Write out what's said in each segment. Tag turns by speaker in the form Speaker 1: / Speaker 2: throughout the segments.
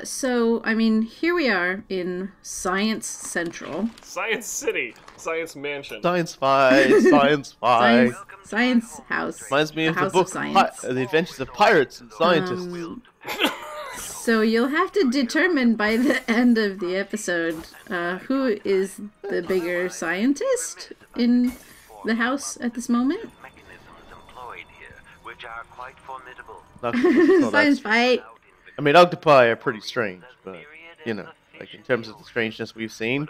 Speaker 1: So, I mean, here we are in Science Central.
Speaker 2: Science City. Science Mansion.
Speaker 3: Science Fi, Science Fi.
Speaker 1: Science House.
Speaker 3: Reminds me
Speaker 1: the
Speaker 3: of the
Speaker 1: House
Speaker 3: book
Speaker 1: Science.
Speaker 3: The Adventures of Pirates and Scientists.
Speaker 1: So you'll have to determine by the end of the episode who is the bigger scientist in the house at this moment. Science fight.
Speaker 3: I mean, octopi are pretty strange, but, you know, like in terms of the strangeness we've seen.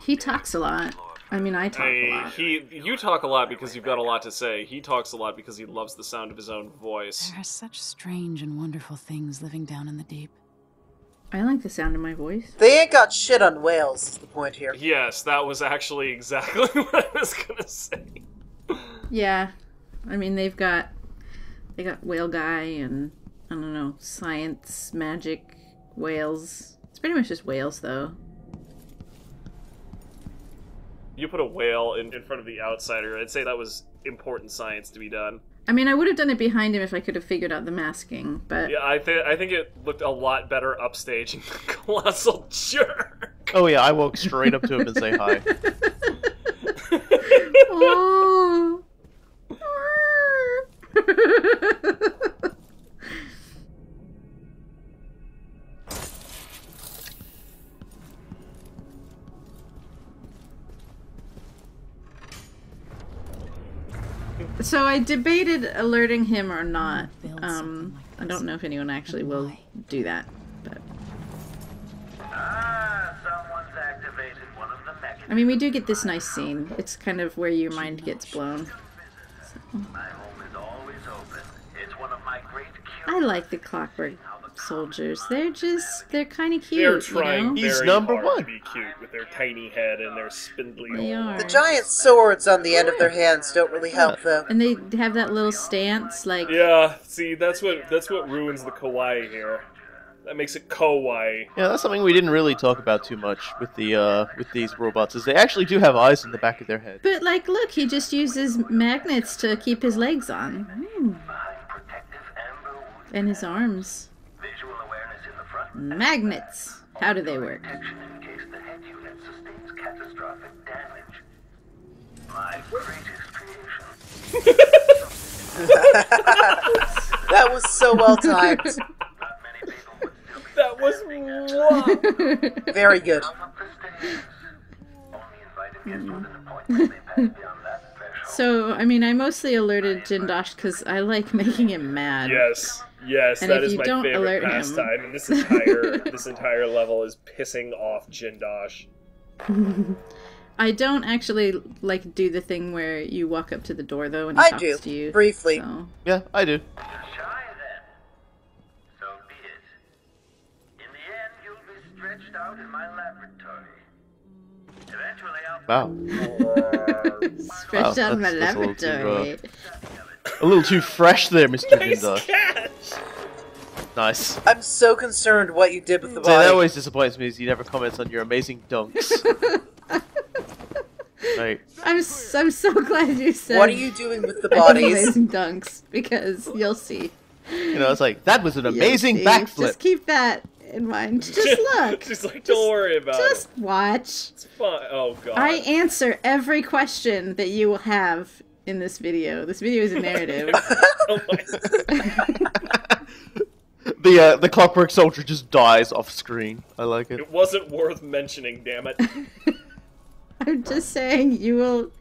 Speaker 1: He talks a lot. I mean, I talk a lot.
Speaker 2: You talk a lot because you've got a lot to say. He talks a lot because he loves the sound of his own voice.
Speaker 4: There are such strange and wonderful things living down in the deep.
Speaker 1: I like the sound of my voice.
Speaker 5: They ain't got shit on whales, is the point here.
Speaker 2: Yes, that was actually exactly what I was gonna say.
Speaker 1: Yeah. I mean, they got Whale Guy and, I don't know, science, magic, whales. It's pretty much just whales, though.
Speaker 2: You put a whale in front of the outsider, I'd say that was important science to be done.
Speaker 1: I mean, I would have done it behind him if I could have figured out the masking, but...
Speaker 2: Yeah, I think it looked a lot better upstage in Colossal Jerk.
Speaker 3: Oh yeah, I walk straight up to him and say hi.
Speaker 1: Oh. So I debated alerting him or not. I don't know if anyone actually will do that, but...
Speaker 6: Someone's activated one of the mechanisms.
Speaker 1: I mean, we do get this nice scene. It's kind of where your mind gets blown. So.
Speaker 6: My home is always open. It's one of my great
Speaker 1: I like the Clockwork soldiers. They're kind of cute.
Speaker 2: They're trying
Speaker 1: you know?
Speaker 2: very
Speaker 3: number
Speaker 2: hard
Speaker 3: one.
Speaker 2: to be cute with their tiny head and their spindly
Speaker 1: They are.
Speaker 5: The giant swords on the end of their hands don't really help, though.
Speaker 1: And they have that little stance, like...
Speaker 2: Yeah, see, that's what ruins the kawaii here. That makes it kawaii.
Speaker 3: Yeah, that's something we didn't really talk about too much with these robots, is they actually do have eyes in the back of their head.
Speaker 1: But, like, look, he just uses magnets to keep his legs on. And his arms.
Speaker 6: visual awareness in the front.
Speaker 1: Magnets. How do they work?
Speaker 6: Protection in case the head unit sustains catastrophic damage. My greatest creation.
Speaker 5: That was so well timed.
Speaker 6: Not many people would still be
Speaker 2: That was mwah.
Speaker 5: Very good.
Speaker 6: up the stairs. Only invited guests with an appointment may pass beyond that threshold.
Speaker 1: So, I mean, I mostly alerted Jindosh because I like making him mad.
Speaker 2: Yes,
Speaker 1: And
Speaker 2: that
Speaker 1: if
Speaker 2: is
Speaker 1: you
Speaker 2: my
Speaker 1: don't alert
Speaker 2: favorite
Speaker 1: him-
Speaker 2: pastime, and this entire level is pissing off Jindosh.
Speaker 1: I don't actually, like, do the thing where you walk up to the door, though, and he
Speaker 5: I
Speaker 1: talks
Speaker 5: do,
Speaker 1: to you.
Speaker 5: briefly.
Speaker 1: So.
Speaker 3: Yeah, I do.
Speaker 6: You're shy then. So be it. In the end, you'll be stretched out in my laboratory. Eventually, I'll
Speaker 3: Wow.
Speaker 1: Stretched
Speaker 3: Wow,
Speaker 1: out in my
Speaker 3: that's a little too,
Speaker 1: laboratory.
Speaker 3: A little too fresh there, Mr.
Speaker 2: Nice
Speaker 3: Jindosh.
Speaker 2: catch!
Speaker 3: Nice.
Speaker 5: I'm so concerned what you did with the
Speaker 3: So that
Speaker 5: body.
Speaker 3: always disappoints me, is he never comments on your amazing dunks. Right.
Speaker 1: I'm so glad you said.
Speaker 5: What are you doing with the
Speaker 1: I think
Speaker 5: bodies?
Speaker 1: amazing dunks, because you'll see.
Speaker 3: You know, it's like, that was an
Speaker 1: You'll
Speaker 3: amazing
Speaker 1: see.
Speaker 3: backflip.
Speaker 1: Just keep that in mind. Just look.
Speaker 2: She's like, don't worry about
Speaker 1: Just
Speaker 2: it.
Speaker 1: watch.
Speaker 2: It's fine. Oh god.
Speaker 1: I answer every question that you will have in this video. This video is a narrative.
Speaker 2: Oh my.
Speaker 3: The Clockwork Soldier just dies off screen. I like it.
Speaker 2: It wasn't worth mentioning, damn it.
Speaker 1: I'm just saying you will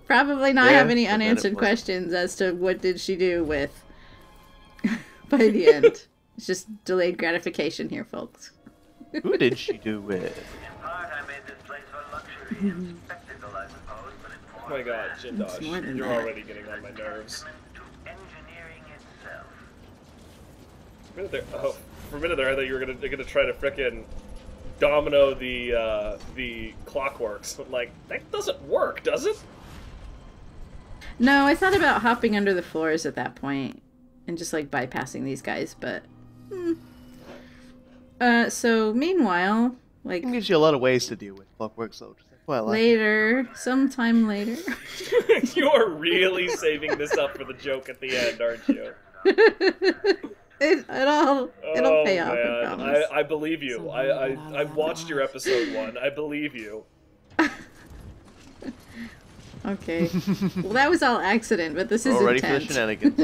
Speaker 1: probably not
Speaker 3: Yeah,
Speaker 1: have any
Speaker 3: but then it
Speaker 1: unanswered
Speaker 3: wasn't.
Speaker 1: questions as to what did she do with by the end. It's just delayed gratification here, folks.
Speaker 3: Who did she do with?
Speaker 6: In part, I made this place for luxury and spectacle, I suppose, but it's more
Speaker 2: Oh my god,
Speaker 1: It's more
Speaker 2: Jindosh.
Speaker 1: than
Speaker 2: You're
Speaker 1: that.
Speaker 2: already getting on my nerves.
Speaker 6: to engineering itself.
Speaker 2: For a minute there, I thought you were gonna try to frickin' domino the clockworks. I'm like, that doesn't work, does it?
Speaker 1: No, I thought about hopping under the floors at that point and just like bypassing these guys, but so meanwhile, like
Speaker 3: It gives you a lot of ways to deal with Clockwork Soldiers. Well, I like it.
Speaker 1: later, sometime later.
Speaker 2: You are really saving this up for the joke at the end, aren't you?
Speaker 1: It'll pay off. I
Speaker 2: Man,
Speaker 1: promise.
Speaker 2: I believe you. I watched your episode 1. I believe you.
Speaker 1: Okay. Well, that was all accident, but this is
Speaker 3: All ready for the
Speaker 1: intense.
Speaker 3: shenanigans.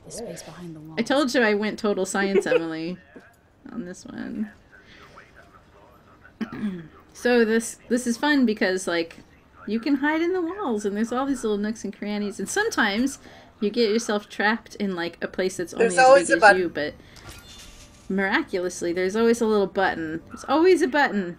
Speaker 4: The space behind the wall.
Speaker 1: I told you I went total science, Emily, on this one. So this is fun because like you can hide in the walls, and there's all these little nooks and crannies, and sometimes you get yourself trapped in like a place that's only
Speaker 5: There's
Speaker 1: as
Speaker 5: always
Speaker 1: big
Speaker 5: a
Speaker 1: as
Speaker 5: button.
Speaker 1: you, but miraculously there's always a little button. There's always a button.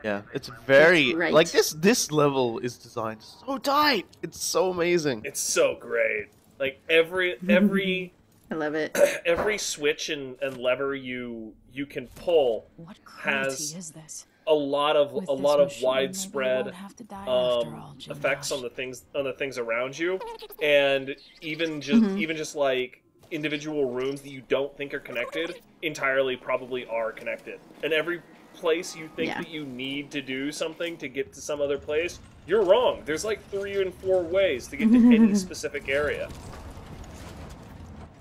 Speaker 3: Yeah, it's very
Speaker 1: That's right.
Speaker 3: like this level is designed so tight. It's so amazing.
Speaker 2: It's so great. Like every
Speaker 1: I love it.
Speaker 2: every switch and lever you can pull
Speaker 4: What cruelty
Speaker 2: has
Speaker 4: is this?
Speaker 2: a lot of
Speaker 4: With
Speaker 2: a
Speaker 4: this
Speaker 2: lot of
Speaker 4: machine, maybe you
Speaker 2: widespread
Speaker 4: won't have to die after all, Jim
Speaker 2: effects
Speaker 4: Dosh.
Speaker 2: on the things around you, and even just like individual rooms that you don't think are connected entirely probably are connected. And every place you think
Speaker 1: Yeah.
Speaker 2: that you need to do something to get to some other place, you're wrong. There's like 3 and 4 ways to get to any specific area.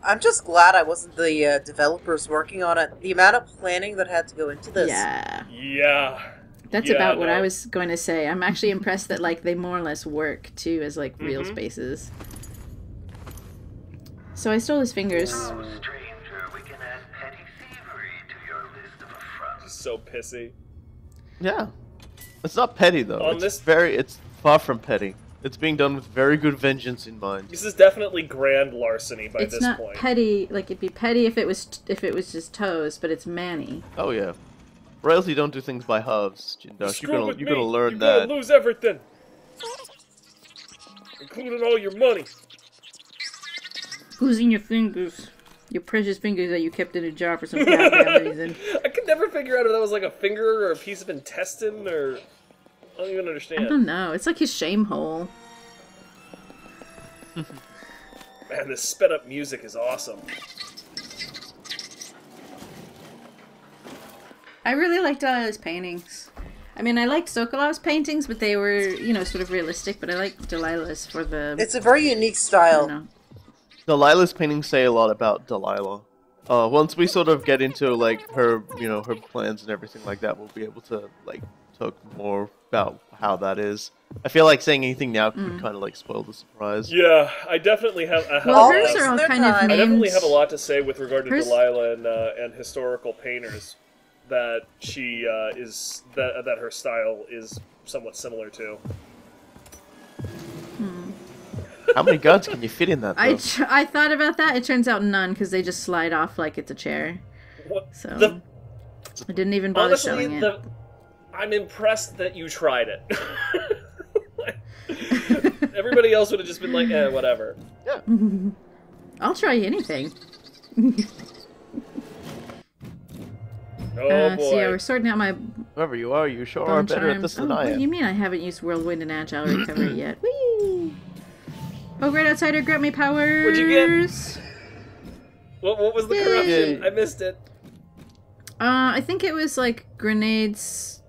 Speaker 5: I'm just glad I wasn't the developers working on it. The amount of planning that had to go into this.
Speaker 1: Yeah.
Speaker 2: Yeah.
Speaker 1: That's
Speaker 2: Yeah,
Speaker 1: about what
Speaker 2: no.
Speaker 1: I was going to say. I'm actually impressed that like they more or less work too as like real
Speaker 2: Mhm.
Speaker 1: spaces. So I stole his fingers.
Speaker 6: Oh, stranger, we can add petty thievery to your list of affronts.
Speaker 2: So pissy.
Speaker 3: Yeah, it's not petty though.
Speaker 2: On
Speaker 3: It's
Speaker 2: this-
Speaker 3: it's far from petty. It's being done with very good vengeance in mind.
Speaker 2: This is definitely grand larceny by
Speaker 1: It's
Speaker 2: this
Speaker 1: not
Speaker 2: point.
Speaker 1: petty. Like it'd be petty if it was just toes, but it's Manny.
Speaker 3: Oh yeah, royalty don't do things by halves, Jindosh.
Speaker 2: Screw with
Speaker 3: You're gonna
Speaker 2: me,
Speaker 3: learn
Speaker 2: you're
Speaker 3: that.
Speaker 2: gonna lose everything, including all your money.
Speaker 1: Losing your fingers. Your precious fingers that you kept in a jar for some goddamn reason.
Speaker 2: I could never figure out if that was like a finger or a piece of intestine or I don't even
Speaker 1: I
Speaker 2: understand.
Speaker 1: don't know. It's like his shame hole.
Speaker 2: Man, this sped up music is awesome.
Speaker 1: I really liked his paintings. I mean, I liked Sokolov's paintings, but they were, you know, sort of realistic. But I liked Delilah's for the.
Speaker 5: It's a very unique
Speaker 1: I
Speaker 5: style.
Speaker 1: don't know.
Speaker 3: Delilah's paintings say a lot about Delilah. Once we sort of get into like her, her plans and everything like that, we'll be able to like talk more about how that is. I feel like saying anything now could kind of like spoil the surprise.
Speaker 2: Yeah, I definitely have.
Speaker 1: Well,
Speaker 5: All
Speaker 1: hers
Speaker 5: things
Speaker 1: are all
Speaker 5: in their
Speaker 1: kind of
Speaker 5: time.
Speaker 1: named.
Speaker 2: I definitely have a lot to say with regard to
Speaker 1: Hers-
Speaker 2: Delilah and historical painters that she is that her style is somewhat similar to.
Speaker 3: How many guns can you fit in that? Though?
Speaker 1: I thought about that. It turns out none, because they just slide off like it's a chair.
Speaker 2: What
Speaker 1: So
Speaker 2: the
Speaker 1: I didn't even bother
Speaker 2: honestly,
Speaker 1: showing it.
Speaker 2: I'm impressed that you tried it. Everybody else would have just been like, whatever.
Speaker 1: I'll try anything.
Speaker 2: Oh boy.
Speaker 1: So yeah, we're sorting out my
Speaker 3: Whoever you are, you sure are
Speaker 1: bone
Speaker 3: better at
Speaker 1: charm.
Speaker 3: this
Speaker 1: Oh,
Speaker 3: than I
Speaker 1: what
Speaker 3: am.
Speaker 1: do you mean I haven't used Whirlwind and Agile Recovery yet? Whee! Oh, Great Outsider, grant me powers!
Speaker 2: What'd you get? What was the
Speaker 1: Yay.
Speaker 2: corruption? I missed it.
Speaker 1: I think it was like grenades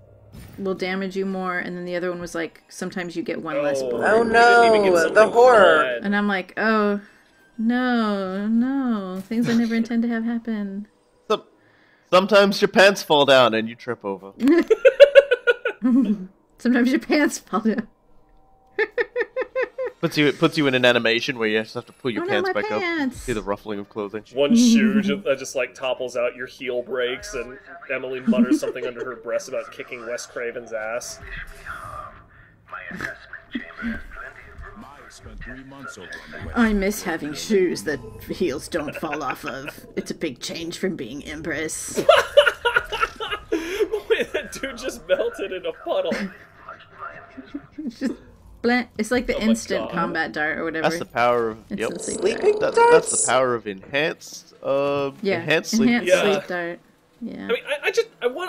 Speaker 1: will damage you more, and then the other one was like sometimes you get one less bullet.
Speaker 5: Oh
Speaker 2: You didn't even get
Speaker 5: no,
Speaker 2: something
Speaker 5: the horror.
Speaker 2: fun.
Speaker 1: And I'm like, oh, no, things I never intend to have happen.
Speaker 3: Sometimes your pants fall down and you trip over.
Speaker 1: Sometimes your pants fall down.
Speaker 3: Puts you in an animation where you just have to pull your
Speaker 1: Oh no,
Speaker 3: pants
Speaker 1: my
Speaker 3: back up.
Speaker 1: pants!
Speaker 3: See the ruffling of clothing.
Speaker 2: One shoe just like topples out, your heel breaks, and Emily mutters something under her breath about kicking Wes Craven's ass.
Speaker 6: Wish me harm. My investment chamber has plenty of room.
Speaker 7: Miles spent 3 months over on the west.
Speaker 1: I miss having shoes that heels don't fall off of. It's a big change from being Empress.
Speaker 2: Wait, that dude just melted in a puddle.
Speaker 1: It's just bland. It's like the
Speaker 2: Oh my
Speaker 1: instant
Speaker 2: God.
Speaker 1: combat dart or whatever.
Speaker 3: That's the power of
Speaker 1: Instant sleep
Speaker 5: Sleeping
Speaker 1: dart.
Speaker 3: That's
Speaker 5: darts?
Speaker 3: the power of enhanced
Speaker 1: Yeah,
Speaker 3: enhanced sleep.
Speaker 2: Yeah.
Speaker 1: sleep dart. Yeah.
Speaker 2: I mean,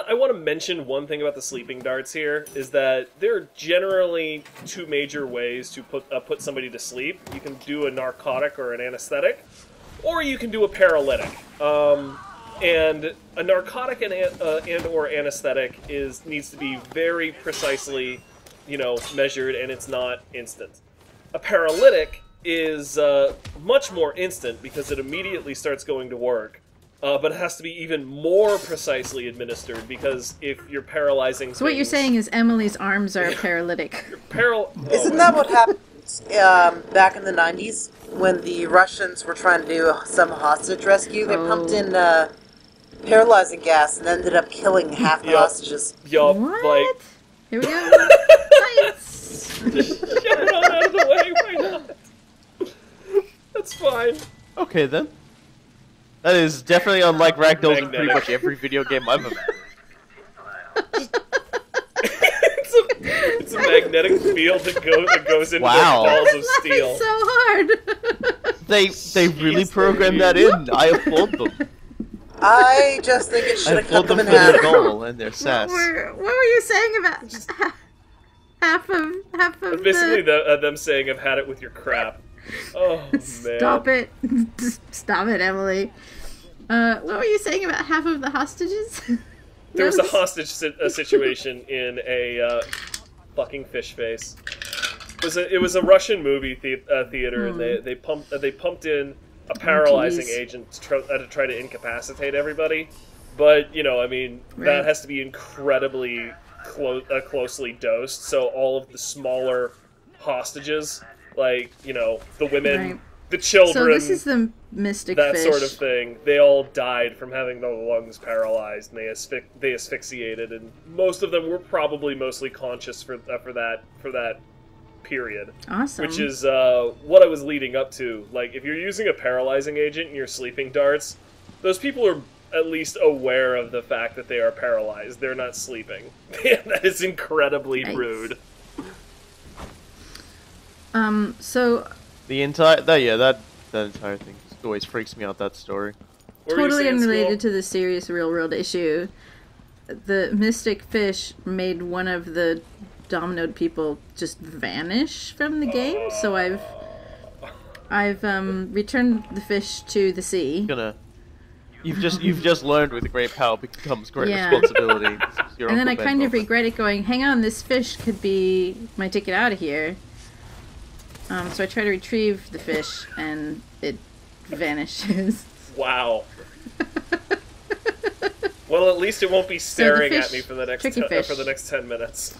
Speaker 2: I want to mention one thing about the sleeping darts here is that there are generally 2 major ways to put somebody to sleep. You can do a narcotic or an anesthetic, or you can do a paralytic. And a narcotic and or anesthetic needs to be very precisely, measured, and it's not instant. A paralytic is much more instant because it immediately starts going to work. but it has to be even more precisely administered, because if you're paralyzing
Speaker 1: So what you're saying is Emily's arms are paralytic.
Speaker 5: Isn't that what happened back in the 90s when the Russians were trying to do some hostage rescue? They pumped in paralyzing gas and ended up killing half the hostages.
Speaker 2: Yup,
Speaker 1: What?
Speaker 2: like...
Speaker 1: Here we go. Science!
Speaker 2: Get it on out of the way, why not? That's fine.
Speaker 3: Okay then. That is definitely unlike ragdolls in pretty
Speaker 2: Magnetic.
Speaker 3: much every video game I've ever.
Speaker 2: It's a magnetic field that goes into
Speaker 3: Wow.
Speaker 2: balls of
Speaker 1: Laughing
Speaker 2: steel.
Speaker 1: so hard.
Speaker 3: They really programmed that in. I applaud them.
Speaker 5: I just think it
Speaker 3: I
Speaker 5: should have
Speaker 3: applaud
Speaker 5: cut them
Speaker 3: them
Speaker 5: in
Speaker 3: for their
Speaker 5: half.
Speaker 3: goal and their sass.
Speaker 1: What were you saying about half of
Speaker 2: Basically,
Speaker 1: the...
Speaker 2: them saying, "I've had it with your crap." Oh man!
Speaker 1: Stop it! Stop it, Emily. What were you saying about half of the hostages?
Speaker 2: There was a hostage situation in a fucking fish face. It was a Russian movie theater, and they pumped in a paralyzing agent to try to incapacitate everybody. But I mean, that has to be incredibly closely dosed. So all of the smaller hostages, like the women, the children,
Speaker 1: So this is the mystic
Speaker 2: that
Speaker 1: fish.
Speaker 2: sort of thing. They all died from having their lungs paralyzed, and they asphyxiated, and most of them were probably mostly conscious for that period.
Speaker 1: Awesome.
Speaker 2: Which is what I was leading up to. Like, if you're using a paralyzing agent in your sleeping darts, those people are at least aware of the fact that they are paralyzed. They're not sleeping. That is incredibly rude.
Speaker 1: So
Speaker 3: The entire that entire thing just always freaks me out. That story.
Speaker 1: totally unrelated to the serious real world issue. The mystic fish made one of the dominoed people just vanish from the game. So I've returned the fish to the sea.
Speaker 3: You've just learned with great power becomes great responsibility.
Speaker 1: And then I kind of regret it, going, hang on, this fish could be my ticket out of here. So I try to retrieve the fish, and it vanishes.
Speaker 2: Wow. Well, at least it won't be staring
Speaker 1: fish-
Speaker 2: at me for the next
Speaker 1: fish.
Speaker 2: for the next 10 minutes.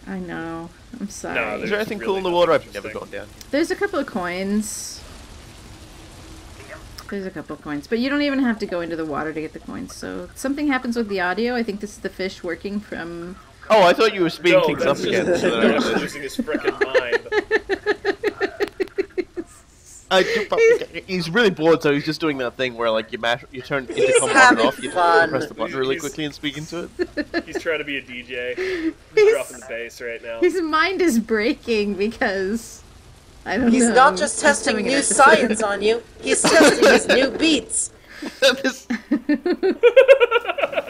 Speaker 1: I know. I'm sorry.
Speaker 2: No,
Speaker 3: Is there anything
Speaker 2: really
Speaker 3: cool in the
Speaker 2: not
Speaker 3: water? I've
Speaker 2: interesting.
Speaker 3: never gone down.
Speaker 1: There's a couple of coins. But you don't even have to go into the water to get the coins. So something happens with the audio. I think this is the fish working from...
Speaker 3: Oh, I thought you were speeding
Speaker 2: No,
Speaker 3: things up
Speaker 2: that's
Speaker 3: again.
Speaker 2: just
Speaker 3: so that I was-
Speaker 2: losing his frickin' mind.
Speaker 3: He's really bored, so he's just doing that thing where like you turn
Speaker 5: He's
Speaker 3: intercom on and
Speaker 5: having
Speaker 3: off, you
Speaker 5: fun.
Speaker 3: press the button really
Speaker 2: He's-
Speaker 3: quickly and speak into it.
Speaker 2: He's trying to be a DJ. He's dropping the bass right now.
Speaker 1: His mind is breaking because... I don't know.
Speaker 5: He's not just testing
Speaker 1: having an
Speaker 5: new
Speaker 1: episode.
Speaker 5: science on you, he's testing his new beats.
Speaker 3: This-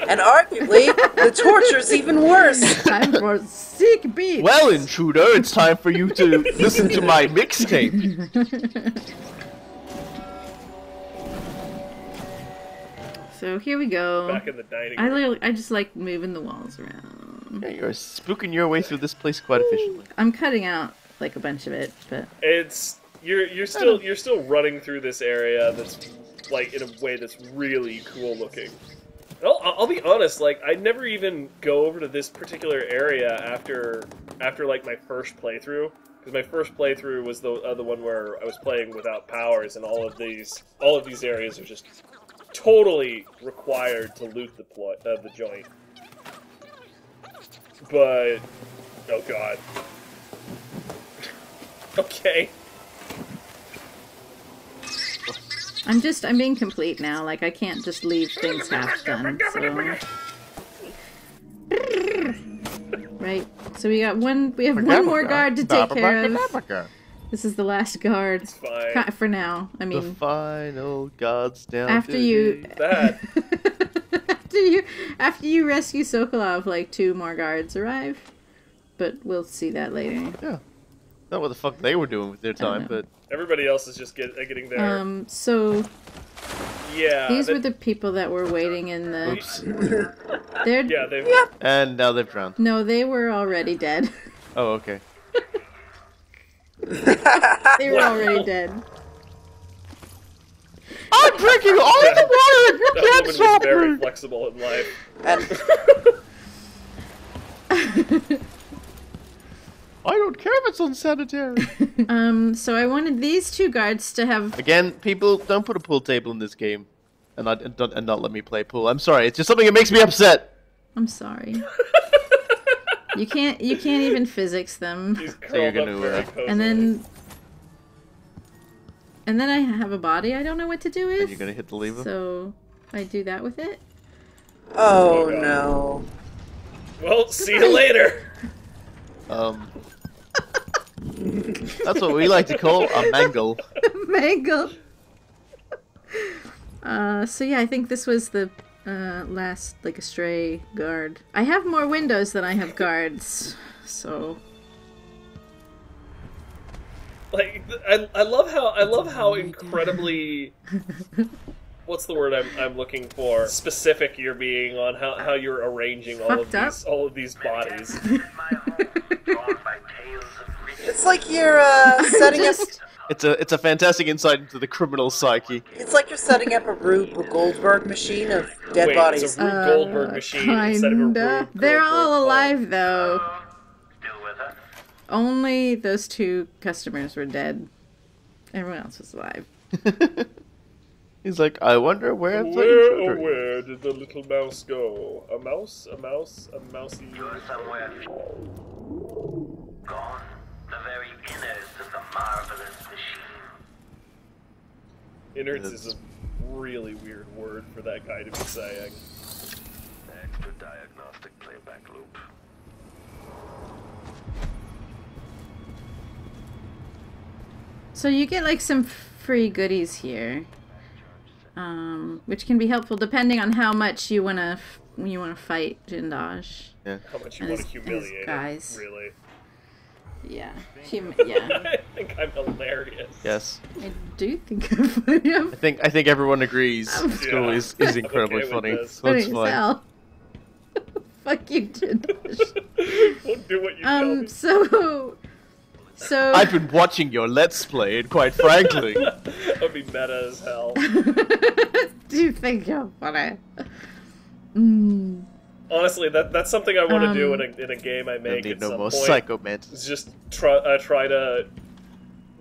Speaker 5: And arguably, the torture's even worse.
Speaker 1: Time for sick beats.
Speaker 3: well, intruder, it's time for you to listen to my mixtape.
Speaker 1: So here we go.
Speaker 2: Back in the dining room.
Speaker 1: I just like moving the walls around.
Speaker 3: Yeah, you're spooking your way through this place quite efficiently.
Speaker 1: I'm cutting out like a bunch of it, but
Speaker 2: It's you're still running through this area that's like in a way that's really cool looking. I'll be honest, like I never even go over to this particular area after like my first playthrough, because my first playthrough was the one where I was playing without powers, and all of these areas are just totally required to loot the joint. But oh god. Okay.
Speaker 1: I'm being complete now. Like I can't just leave things half done. So. Right. So we have one more guard to take care of. This is the last guard.
Speaker 2: It's fine.
Speaker 1: For now. I
Speaker 3: The
Speaker 1: mean,
Speaker 3: final gods down.
Speaker 1: after you
Speaker 2: That.
Speaker 1: after you rescue Sokolov, like 2 more guards arrive. But we'll see that later.
Speaker 3: Yeah. Not what the fuck they were doing with their time,
Speaker 1: know.
Speaker 3: but
Speaker 2: Everybody else is just getting there.
Speaker 1: So
Speaker 2: Yeah.
Speaker 1: these were the people that were waiting in the.
Speaker 3: oops.
Speaker 1: They're
Speaker 2: Yeah, they've.
Speaker 3: And now they've drowned.
Speaker 1: no, they were already dead.
Speaker 3: Oh, okay.
Speaker 1: They were already dead.
Speaker 3: I'm drinking all the water and you
Speaker 2: That
Speaker 3: can't
Speaker 2: woman was
Speaker 3: stop
Speaker 2: very
Speaker 3: me!
Speaker 2: flexible in life.
Speaker 5: And
Speaker 3: I don't care if it's unsanitary.
Speaker 1: So I wanted these two guards to have.
Speaker 3: Again, people, don't put a pool table in this game. And not let me play pool. I'm sorry, it's just something that makes me upset.
Speaker 1: I'm sorry. You can't even physics them.
Speaker 2: He's
Speaker 3: So you're
Speaker 2: curled up
Speaker 3: gonna,
Speaker 2: very cozily.
Speaker 1: And then I have a body I don't know what to do with.
Speaker 3: And you're gonna hit the lever?
Speaker 1: So I do that with it.
Speaker 5: oh
Speaker 2: God.
Speaker 5: no.
Speaker 2: Well, see you later.
Speaker 3: That's what we like to call a mangle.
Speaker 1: Mangle. So yeah, I think this was the last like a stray guard. I have more windows than I have guards, so.
Speaker 2: Like, I love how incredibly. What's the word I'm looking for? Specific you're being on how you're arranging all of these bodies.
Speaker 5: It's like you're setting up.
Speaker 3: It's a fantastic insight into the criminal psyche.
Speaker 5: It's like you're setting up a Rube Goldberg machine of dead
Speaker 2: Wait,
Speaker 5: bodies.
Speaker 2: it's a Rube Goldberg machine instead of a Rube
Speaker 1: Kinda.
Speaker 2: Goldberg
Speaker 1: They're all
Speaker 2: phone.
Speaker 1: alive though.
Speaker 6: Still with us?
Speaker 1: Only those two customers were dead. Everyone else was alive.
Speaker 3: He's like, I wonder where the
Speaker 2: Where,
Speaker 3: intruder
Speaker 2: oh,
Speaker 3: is.
Speaker 2: where did the little mouse go? A mouse? A mouse? A mousey?
Speaker 6: You're somewhere. Gone. The very innards of the marvelous machine.
Speaker 2: Innards is a really weird word for that guy to be saying.
Speaker 6: Extra diagnostic playback loop.
Speaker 1: So you get like some free goodies here, which can be helpful depending on how much you wanna fight Jindosh.
Speaker 3: Yeah.
Speaker 2: How much you
Speaker 1: And
Speaker 2: want to
Speaker 1: his
Speaker 2: humiliate
Speaker 1: guys.
Speaker 2: him, really.
Speaker 1: Yeah, yeah.
Speaker 2: I think I'm hilarious.
Speaker 3: Yes.
Speaker 1: I do think I'm funny. I'm
Speaker 3: I think everyone agrees. School
Speaker 2: Yeah.
Speaker 3: is
Speaker 2: I'm
Speaker 3: incredibly
Speaker 2: okay with
Speaker 3: funny.
Speaker 2: this.
Speaker 3: So it's
Speaker 1: funny as
Speaker 3: fine.
Speaker 1: hell. Fuck you, Jindosh.
Speaker 2: We'll do what you tell me.
Speaker 1: So
Speaker 3: I've been watching your Let's Play, and quite frankly,
Speaker 2: That would be meta as hell.
Speaker 1: do you think you're funny?
Speaker 2: Honestly, that's something I want to do in a game I
Speaker 3: don't
Speaker 2: make
Speaker 3: need
Speaker 2: at
Speaker 3: no
Speaker 2: some
Speaker 3: more
Speaker 2: point.
Speaker 3: psychomantis.
Speaker 2: Is just try to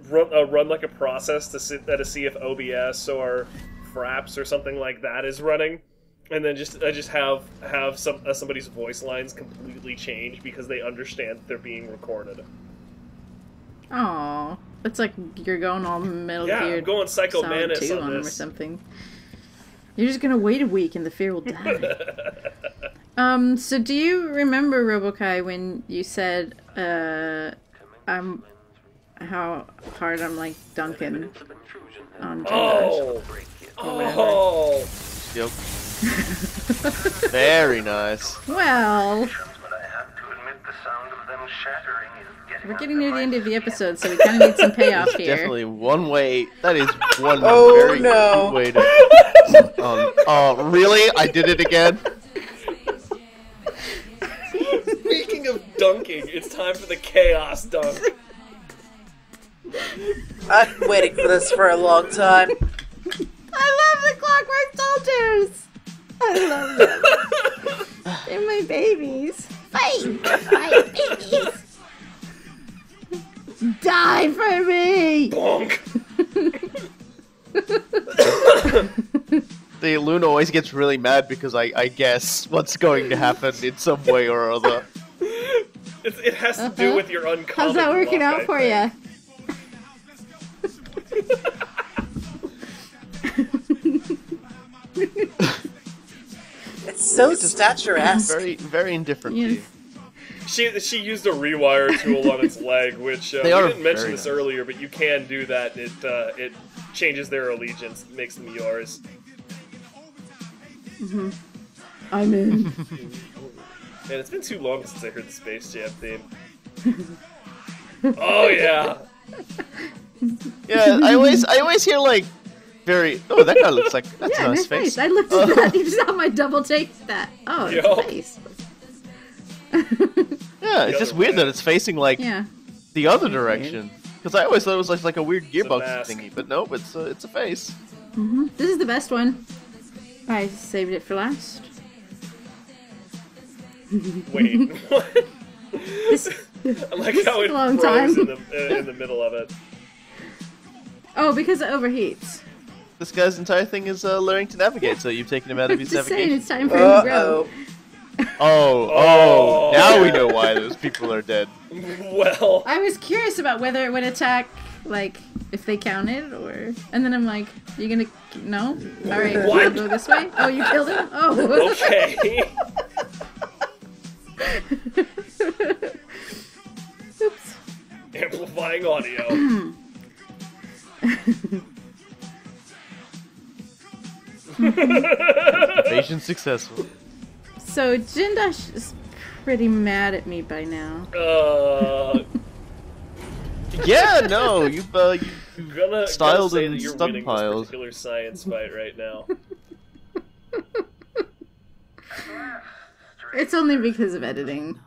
Speaker 2: run like a process to see if OBS or Fraps or something like that is running, and then just have somebody's voice lines completely change because they understand that they're being recorded.
Speaker 1: Oh, it's like you're going all Metal
Speaker 2: Yeah,
Speaker 1: Gear
Speaker 2: I'm going Psycho
Speaker 1: Solid
Speaker 2: Mantis
Speaker 1: 2
Speaker 2: on
Speaker 1: on them or
Speaker 2: this.
Speaker 1: something. You're just gonna wait a week and the fear will die. So do you remember, Robokai, when you said, I'm how hard I'm like Duncan on Jindosh?
Speaker 2: Oh!
Speaker 3: Yep. Very nice.
Speaker 1: Well,
Speaker 6: But I have to admit the sound of them shattering is getting
Speaker 1: we're getting near the end of the episode, so we kind of need some payoff
Speaker 3: There's
Speaker 1: here.
Speaker 3: definitely one way. That is one
Speaker 5: Oh,
Speaker 3: very
Speaker 5: no.
Speaker 3: good way to. Oh, really? I did it again.
Speaker 2: Speaking of dunking, it's time for the chaos dunk.
Speaker 5: I've been waiting for this for a long time.
Speaker 1: I love the Clockwork Soldiers! I love them. They're my babies. Fight! Fight, babies! Die for me!
Speaker 2: Bonk.
Speaker 3: The Luna always gets really mad because I guess what's going to happen in some way or other.
Speaker 2: It has to do with your uncommon.
Speaker 1: How's that working
Speaker 2: luck,
Speaker 1: out
Speaker 2: I
Speaker 1: for
Speaker 2: think.
Speaker 5: It's so statuesque.
Speaker 3: Very, very indifferent to you.
Speaker 2: She used a rewire tool on its leg, which we
Speaker 3: are
Speaker 2: didn't mention
Speaker 3: very
Speaker 2: this
Speaker 3: nice.
Speaker 2: earlier, but you can do that. It changes their allegiance, makes them yours.
Speaker 1: I'm in.
Speaker 2: And it's been too long since I heard the Space Jam theme. Oh yeah.
Speaker 3: Yeah, I always hear like very. Oh, that guy looks like that's
Speaker 1: Yeah,
Speaker 3: a nice
Speaker 1: his face.
Speaker 3: face.
Speaker 1: I looked at that. You saw my double take that. Oh, it's
Speaker 2: Yo.
Speaker 1: a face.
Speaker 3: Yeah, it's
Speaker 2: The
Speaker 3: just
Speaker 2: other
Speaker 3: weird
Speaker 2: way.
Speaker 3: that it's facing like
Speaker 1: Yeah.
Speaker 3: the other direction. Because I always thought it was like a weird
Speaker 2: a
Speaker 3: gearbox
Speaker 2: mask.
Speaker 3: thingy, but nope, it's a face.
Speaker 1: This is the best one. I saved it for last.
Speaker 2: Wait, what?
Speaker 1: This,
Speaker 2: I like how it
Speaker 1: a long
Speaker 2: froze
Speaker 1: time.
Speaker 2: in the middle of it.
Speaker 1: oh, because it overheats.
Speaker 3: This guy's entire thing is learning to navigate, so you've taken him out of his
Speaker 1: Just saying,
Speaker 3: navigation.
Speaker 1: it's time for him to grow.
Speaker 3: Oh, now we know why those people are dead.
Speaker 2: Well,
Speaker 1: I was curious about whether it would attack, like, if they counted, or... And then I'm like, you gonna... No? Alright,
Speaker 2: What?
Speaker 1: I'll go this way? Oh, you killed him? Oh.
Speaker 2: okay.
Speaker 1: Oops.
Speaker 2: Amplifying audio.
Speaker 3: Invasion successful.
Speaker 1: So, Jindash is pretty mad at me by now.
Speaker 3: Yeah, no, you've
Speaker 2: Gonna
Speaker 3: styled
Speaker 2: say
Speaker 3: and
Speaker 2: that you're winning this
Speaker 3: stockpiled.
Speaker 2: particular science fight right now.
Speaker 1: It's only because of editing.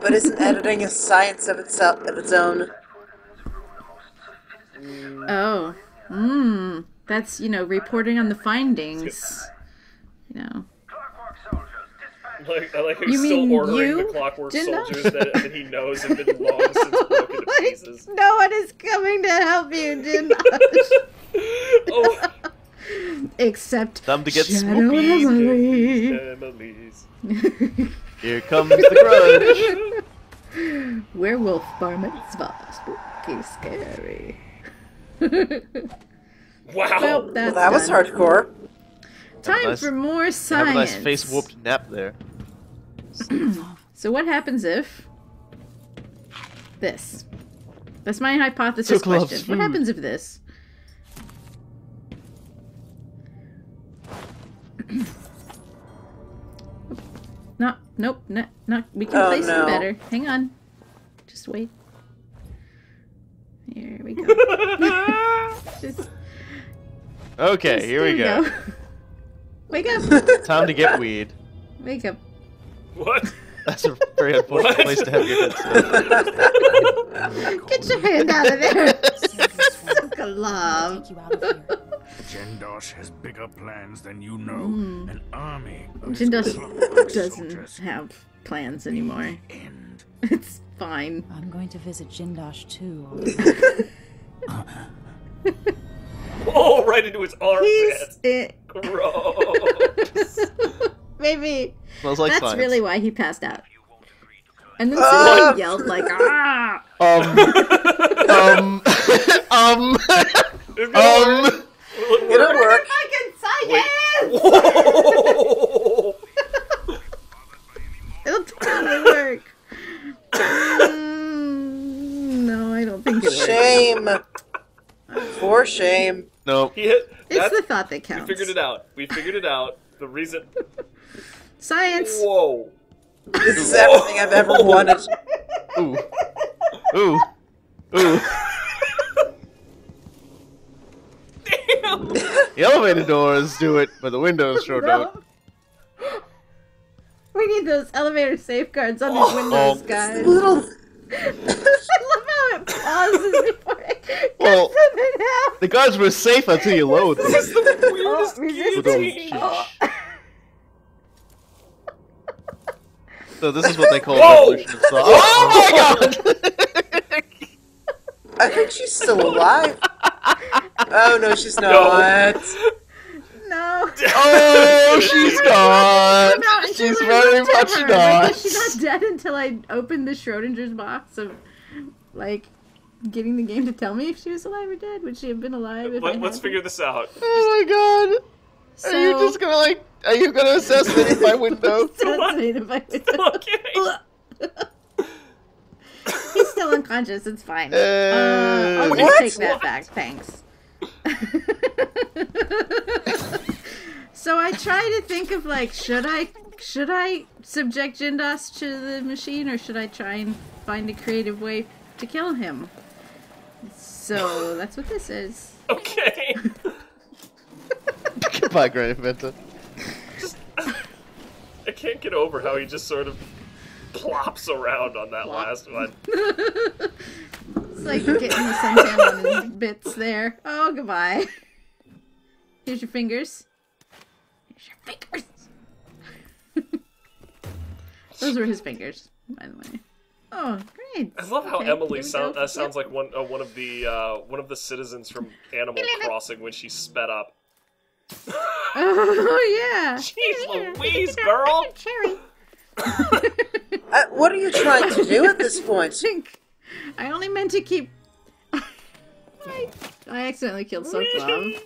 Speaker 5: But isn't editing a science of its own?
Speaker 1: Oh. That's, reporting on the findings.
Speaker 6: Clockwork soldiers, dispatch.
Speaker 2: I like how
Speaker 1: You
Speaker 2: he's still
Speaker 1: mean
Speaker 2: ordering
Speaker 1: you,
Speaker 2: the clockwork
Speaker 1: Jinda?
Speaker 2: soldiers that he knows have been long since broken to pieces.
Speaker 1: No one is coming to help you, Jindash.
Speaker 2: Oh,
Speaker 1: Except
Speaker 3: Time to get
Speaker 1: Shadow
Speaker 3: spooky.
Speaker 1: Emily.
Speaker 2: Emily's.
Speaker 3: Here comes the grudge.
Speaker 1: Werewolf bar mitzvah. Spooky, scary.
Speaker 2: Wow.
Speaker 1: Well,
Speaker 5: Well,
Speaker 1: that's
Speaker 5: that was
Speaker 1: done.
Speaker 5: hardcore.
Speaker 1: Time
Speaker 3: nice-
Speaker 1: for more
Speaker 3: Have
Speaker 1: science.
Speaker 3: a nice face whooped nap there.
Speaker 1: So what happens if this? That's my hypothesis
Speaker 3: Took love's
Speaker 1: question. What
Speaker 3: food.
Speaker 1: happens if this? Nope, not. We can
Speaker 5: Oh,
Speaker 1: place
Speaker 5: no.
Speaker 1: it better. Hang on. Just wait. Here we go. Just,
Speaker 3: Okay, here we
Speaker 1: there
Speaker 3: go.
Speaker 1: you Wake up.
Speaker 3: Time to get weed.
Speaker 1: Wake up.
Speaker 2: What?
Speaker 3: That's a very unfortunate
Speaker 2: What?
Speaker 3: place to have your head.
Speaker 1: Get your hand out of there. Suck a love.
Speaker 4: Take you out of here.
Speaker 7: Jendosh has bigger plans than you know. An army of his
Speaker 1: Jindash
Speaker 7: clockwork
Speaker 1: doesn't
Speaker 7: soldiers.
Speaker 1: have plans anymore.
Speaker 7: End.
Speaker 1: It's fine.
Speaker 4: I'm going to visit Jindosh too.
Speaker 2: Oh, right into his armpit.
Speaker 1: He's
Speaker 2: Gross.
Speaker 1: maybe
Speaker 3: Smells like
Speaker 1: that's
Speaker 3: science.
Speaker 1: really why he passed out. And then
Speaker 5: Ah!
Speaker 1: somebody yelled like, "Ah!"
Speaker 2: It's gonna work.
Speaker 5: It'll work.
Speaker 1: Fucking science!
Speaker 2: Whoa.
Speaker 1: It'll totally work. No, I don't think it works.
Speaker 5: Shame. For shame.
Speaker 3: No.
Speaker 2: He hit.
Speaker 1: It's
Speaker 2: That's,
Speaker 1: the thought that
Speaker 2: we
Speaker 1: counts.
Speaker 2: figured it out. We figured it out. The reason.
Speaker 1: Science.
Speaker 2: Whoa.
Speaker 5: This is everything I've ever wanted.
Speaker 3: Ooh. Ooh. Ooh.
Speaker 2: Damn.
Speaker 3: The elevator doors do it, but the windows sure don't.
Speaker 1: We need those elevator safeguards on these windows,
Speaker 3: Oh.
Speaker 1: guys.
Speaker 5: Little.
Speaker 1: I love how it pauses before it
Speaker 3: Well,
Speaker 1: cuts them in half.
Speaker 3: the guards were safe until you lowered them.
Speaker 2: This is the weirdest
Speaker 1: resisting.
Speaker 2: guillotine.
Speaker 3: So this is what they call
Speaker 2: Whoa!
Speaker 3: revolution of thought. Oh my god!
Speaker 5: I think she's still alive. Oh no, she's not.
Speaker 1: No.
Speaker 3: Oh, she's not.
Speaker 1: No,
Speaker 3: She's
Speaker 1: I
Speaker 3: very
Speaker 1: looked at
Speaker 3: much
Speaker 1: her.
Speaker 3: not.
Speaker 1: Like, she's not dead until I opened the Schrodinger's box of, like, getting the game to tell me if she was alive or dead. Would she have been alive if I
Speaker 2: Let's
Speaker 1: had
Speaker 2: figure this out.
Speaker 3: Oh my god!
Speaker 1: So,
Speaker 3: Are you just gonna like? Are you gonna assassinate my window?
Speaker 1: Assassinate if I
Speaker 2: Okay.
Speaker 1: He's still unconscious. It's fine. I'll
Speaker 3: What?
Speaker 1: just take that back. Thanks. So I try to think of like, should I subject Jindas to the machine, or should I try and find a creative way to kill him? So that's what this is.
Speaker 2: Okay.
Speaker 3: Goodbye, Granny Inventor.
Speaker 2: I can't get over how he just sort of plops around on that last one.
Speaker 1: It's like getting the suntan on his bits there. Oh, goodbye. Here's your fingers. Here's your fingers. Those were his fingers, by the way. Oh, great!
Speaker 2: I love how
Speaker 1: Okay,
Speaker 2: Emily
Speaker 1: here we go.
Speaker 2: sounds like one of the citizens from Animal Crossing when she's sped up.
Speaker 1: Oh yeah.
Speaker 2: Jeez Louise, girl!
Speaker 1: Cherry.
Speaker 5: What are you trying to do at this point?
Speaker 1: I only meant to keep. I accidentally killed Sokolov.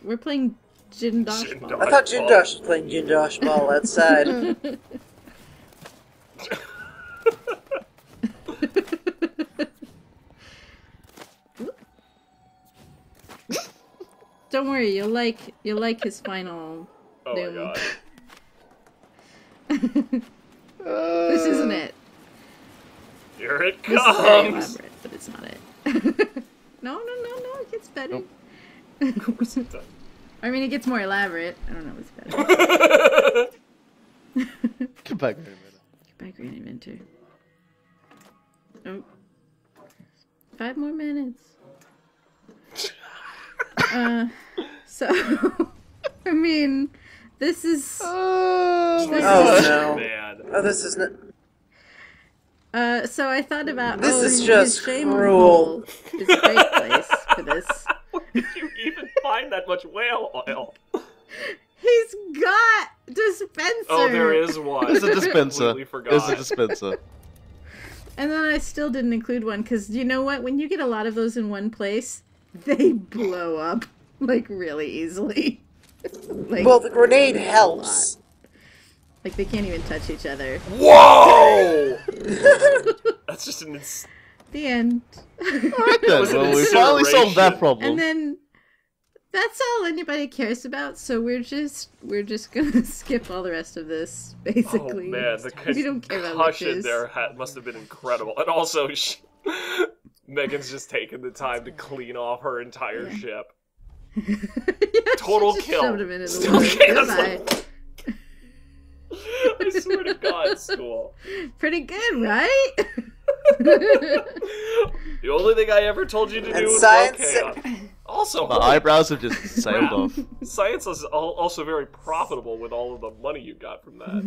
Speaker 1: We're playing Jin Dodgeball.
Speaker 5: I thought Jindosh was playing Jindosh Ball outside.
Speaker 1: Don't worry, you'll like his final
Speaker 2: Oh
Speaker 1: doom.
Speaker 2: my god.
Speaker 1: This isn't it.
Speaker 2: Here it
Speaker 1: This is very
Speaker 2: comes!
Speaker 1: elaborate, but it's not it. No, it gets better.
Speaker 3: Nope.
Speaker 2: Of course it does.
Speaker 1: I mean, it gets more elaborate. I don't know what's better.
Speaker 3: Get back here in a minute.
Speaker 1: Get back, Grand Inventor. Oh. 5 more minutes. So, I mean, this is...
Speaker 5: Oh no.
Speaker 2: Man.
Speaker 5: Oh, this is not.
Speaker 1: So I thought about...
Speaker 5: This is
Speaker 1: his
Speaker 5: just
Speaker 1: shame
Speaker 5: cruel.
Speaker 1: hole is a great place for this.
Speaker 2: Where did you even find that much whale oil?
Speaker 1: He's got dispenser!
Speaker 2: Oh, there is one.
Speaker 3: There's a dispenser.
Speaker 2: Completely forgot.
Speaker 3: There's a dispenser.
Speaker 1: And then I still didn't include one, because you know what? When you get a lot of those in one place, they blow up, like, really easily. Like,
Speaker 5: Well, the grenade helps.
Speaker 1: like, they can't even touch each other.
Speaker 2: Whoa! That's just an
Speaker 1: The end.
Speaker 3: Alright then,
Speaker 2: was an
Speaker 3: well, we finally solved that
Speaker 2: incineration.
Speaker 3: problem.
Speaker 1: And then that's all anybody cares about, so we're just gonna skip all the rest of this,
Speaker 2: Oh
Speaker 1: basically.
Speaker 2: man, the
Speaker 1: We don't care about
Speaker 2: concussion
Speaker 1: witches.
Speaker 2: there must have been incredible. And also, Megan's just taken the time to clean off her entire ship.
Speaker 1: Yeah,
Speaker 2: Total
Speaker 1: she just
Speaker 2: kill.
Speaker 1: shoved him into the
Speaker 2: Still
Speaker 1: woods.
Speaker 2: canceled.
Speaker 1: Goodbye.
Speaker 2: I swear to God, it's cool.
Speaker 1: Pretty good, right?
Speaker 2: The only thing I ever told you to
Speaker 5: And
Speaker 2: do was
Speaker 5: science-
Speaker 2: roll chaos. Also,
Speaker 3: My eyebrows have just sailed off.
Speaker 2: science is also very profitable with all of the money you got from that.